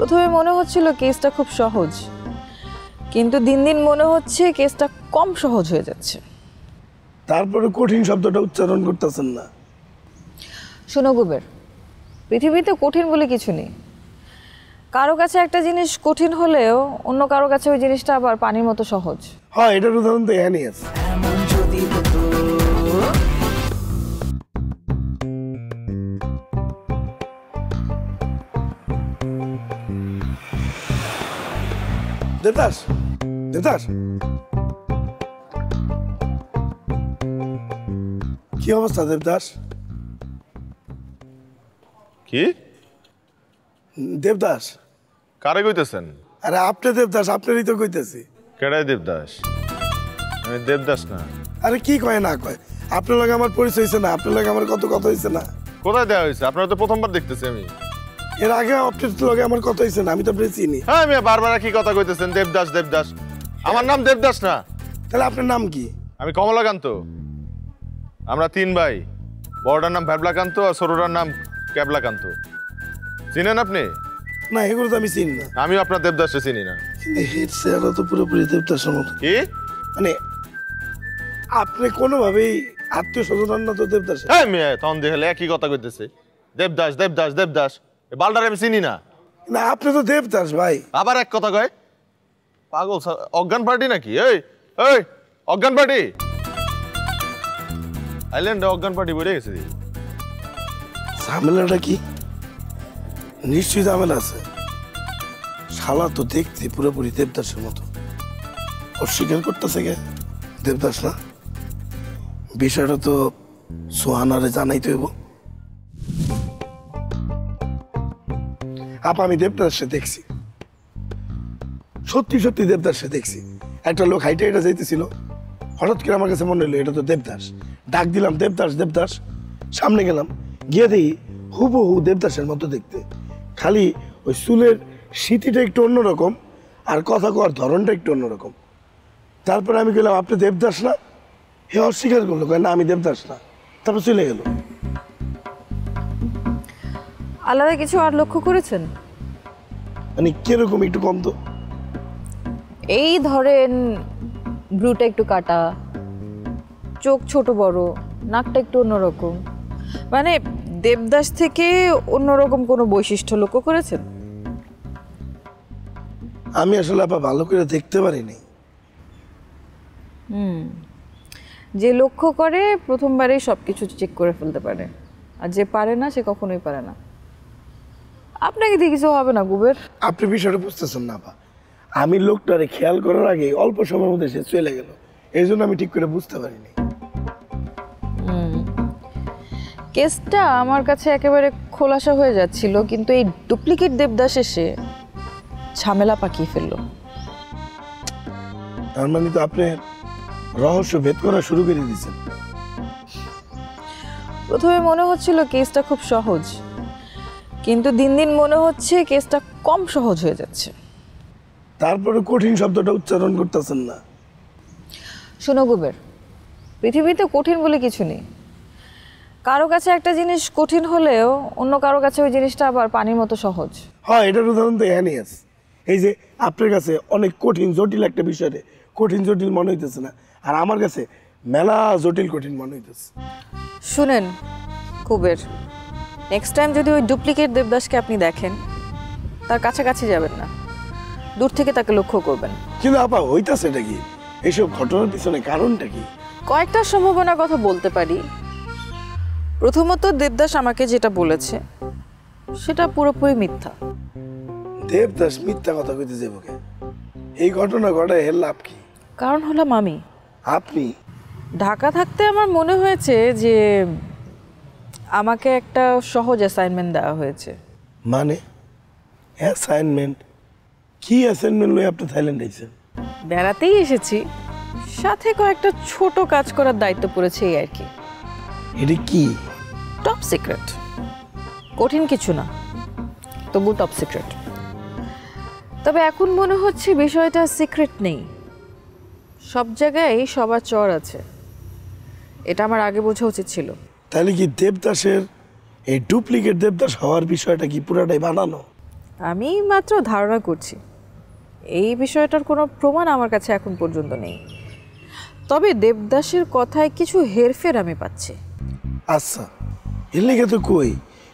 প্রথমে মনে হচ্ছিল কেসটা খুব সহজ, কিন্তু দিন দিন মনে হচ্ছে কেসটা কম সহজ হয়ে যাচ্ছে। তারপরে কঠিন শব্দটা উচ্চারণ করতেছেন না। শোনো গুবের, পৃথিবীতে কঠিন বলে কিছু নেই। কারো কাছে একটা জিনিস কঠিন হলেও অন্য কারো কাছে ওই জিনিসটা আবার পানির মতো সহজ। হ্যাঁ, এটার উদাহরণ তো এখানেই আছে। দেবদাস, দেবদাস, কি অবস্থা দেবদাস? কি দেবদাস? কারে কইতেছেন? আরে আপনি দেবদাস, আপনারই তো কইতেছি। কেডাই দেবদাস? আমি দেবদাস না। আরে কি কয় না কয়, আপনার লগে আমার পরিচয় হয়েছে না? আপনার লগে আমার কত কথা হয়েছে না? কোথায় দেওয়া হয়েছে? আপনারা তো প্রথমবার দেখতেছি আমি। এর আগে আপনার লগে আমার কথা হয়েছে না? আমি তো আপনার চিনি। হ্যাঁ, আমি বারবার কি কথা কইতেছেন? দেবদাস দেবদাস, আমার নাম দেবদাস না। তাহলে আপনার নাম কি? আমি কমলাকান্ত। আমরা 3 ভাই। বড়টার নাম ভ্যাবলাকান্ত আর ছোটটার নাম ক্যাবলাকান্ত। চিনেন আপনি? না, এগুলো তো আমি চিনি না। আমিও আপনার দেবদাসকে চিনি না। কিন্তু হেড চেহারা তো পুরোপুরি দেবদাসের মতো। কি মানে আপনি কোনোভাবেই আত্মীয় স্বজন না তো দেবদাস? হ্যাঁ, মেয়ে তখন দেখলে একই কথা কইতেছে, দেবদাস দেবদাস দেবদাস। বালটার আমি চিনি না। না, আপনি তো দেবদাস ভাই। আবার এক কথা কয়, পাগল অজ্ঞান পার্টি নাকি? এই এই অজ্ঞান পার্টি, আইল্যান্ডে অজ্ঞান পার্টি বেড়ে গেছে। ঝামেলাটা কি? নিশ্চয়ই ঝামেলা আছে। শালা তো দেখতে পুরোপুরি দেবদাসের মতো, অস্বীকার করতেছে কে দেবদাস না? বিষয়টা তো সোহানারে জানাইতে হইব। আপা, আমি দেবদাসে দেখছি, সত্যি সত্যি দেবদাসে দেখছি। একটা লোক হাইটে এটা যাইতেছিল, হঠাৎ করে আমার কাছে মনে হলো এটা তো দেবদাস। ডাক দিলাম, দেবদাস দেবদাস। সামনে গেলাম, গিয়ে দেখি হুবহু দেবদাসের মতো দেখতে, খালি ওই চুলের স্মৃতিটা একটু অন্যরকম আর কথা কওয়ার ধরনটা একটু অন্যরকম। তারপরে আমি গেলাম, আপনি দেবদাস না? হে অস্বীকার করলো, না আমি দেবদাস না। তারপর চলে গেল। আলাদা কিছু আর লক্ষ্য করেছেন? মানে কিরকম একটু কম তো? এই ধরেন ব্রুটা একটু কাটা, চোখ ছোট বড়, নাকটা একটু অন্যরকম, মানে দেবদাস থেকে অন্যরকম কোনো বৈশিষ্ট্য লক্ষ্য করেছেন? আমি আসলে আপা ভালো করে দেখতে পারিনি। যে লক্ষ্য করে প্রথমবারেই সব কিছু চেক করে ফেলতে পারে, আর যে পারে না সে কখনোই পারে না। আপনাকে দিয়ে কিছু হবে না গুবের। আপনি বিষয়টা বুঝতেছেন না আপা। আমি লোকটারে খেয়াল করার আগে অল্প সময়ের মধ্যে সে চলে গেল, এই জন্য আমি ঠিক করে বুঝতে পারিনি। কেসটা আমার কাছে একেবারে খোলাসা হয়ে যাচ্ছিল, কিন্তু এই ডুপ্লিকেট দেবদাস এসে ঝামেলা পাকিয়ে ফেললো। তার মানে তো আপনি রহস্য ভেদ করা শুরু করে দিয়েছেন। প্রথমে মনে হচ্ছিল কেসটা খুব সহজ, কিন্তু দিন দিন মনে হচ্ছে কেসটা কম সহজ হয়ে যাচ্ছে। তারপরে কঠিন শব্দটা উচ্চারণ করতেছেন না। শোনো গুবের, পৃথিবীতে কঠিন বলে কিছু নেই। কারো কাছে একটা জিনিস কঠিন হলেও অন্য কারো কাছে ওই জিনিসটা আবার পানির মতো সহজ। হ্যাঁ, এটার উদাহরণ তো এখানেই আছে। এই যে আপনার কাছে অনেক কঠিন জটিল একটা বিষয়ে কঠিন জটিল মনে হইতেছে না, আর আমার কাছে মেলা জটিল কঠিন মনে হইতেছে। শুনেন কুবের, নেক্সট টাইম যদি ওই ডুপ্লিকেট দেবদাসকে আপনি দেখেন, তার কাছাকাছি যাবেন না, দূর থেকে তাকে লক্ষ্য করবেন। কিন্তু আপা, হইতাছে এটা কি? এইসব ঘটনার পিছনে কারণটা কি? কয়েকটা সম্ভাবনার কথা বলতে পারি। প্রথমত, দেবদাস আমাকে যেটা বলেছে সেটা পুরোপুরি মিথ্যা। দেবদাস মিথ্যা কথা কইতে যাবো কে? এই ঘটনা ঘটায় এর লাভ কি? কারণ হলাম আমি। আপনি? ঢাকা থাকতে আমার মনে হয়েছে যে আমাকে একটা সহজ অ্যাসাইনমেন্ট দেওয়া হয়েছে। মানে অ্যাসাইনমেন্ট? কি অ্যাসাইনমেন্ট লই আপনি থাইল্যান্ড আইছেন? বেড়াতেই এসেছি, সাথে কয়েকটা ছোট কাজ করার দায়িত্ব পড়েছে, এই আর কি। এটা কি? টপ সিক্রেট, কঠিন কিছু না, তবু টপ সিক্রেট। তবে এখন মনে হচ্ছে বিষয়টা সিক্রেট নেই, সব জায়গায় সবার চর আছে। এটা আমার আগে বোঝা উচিত ছিল। তাহলে কি দেবদাসের এই ডুপ্লিকেট দেবদাস হওয়ার বিষয়টা কি পুরাটাই বানানো? আমি মাত্র ধারণা করছি, এই বিষয়টার কোনো প্রমাণ আমার কাছে এখন পর্যন্ত নেই। তবে দেবদাসের কথায় কিছু হেরফের আমি পাচ্ছি। আচ্ছা, এর লেগে তো কই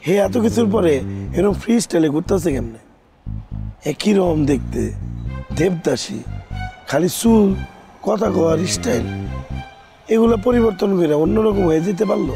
হে এত কিছুর পরে এরকম ফ্রি স্টাইলে ঘুরতেছে কেমনে? একই রকম দেখতে, দেবদাসী, খালি চুল, কথা কওয়ার স্টাইল, এগুলো পরিবর্তন করে অন্যরকম হয়ে যেতে পারলো।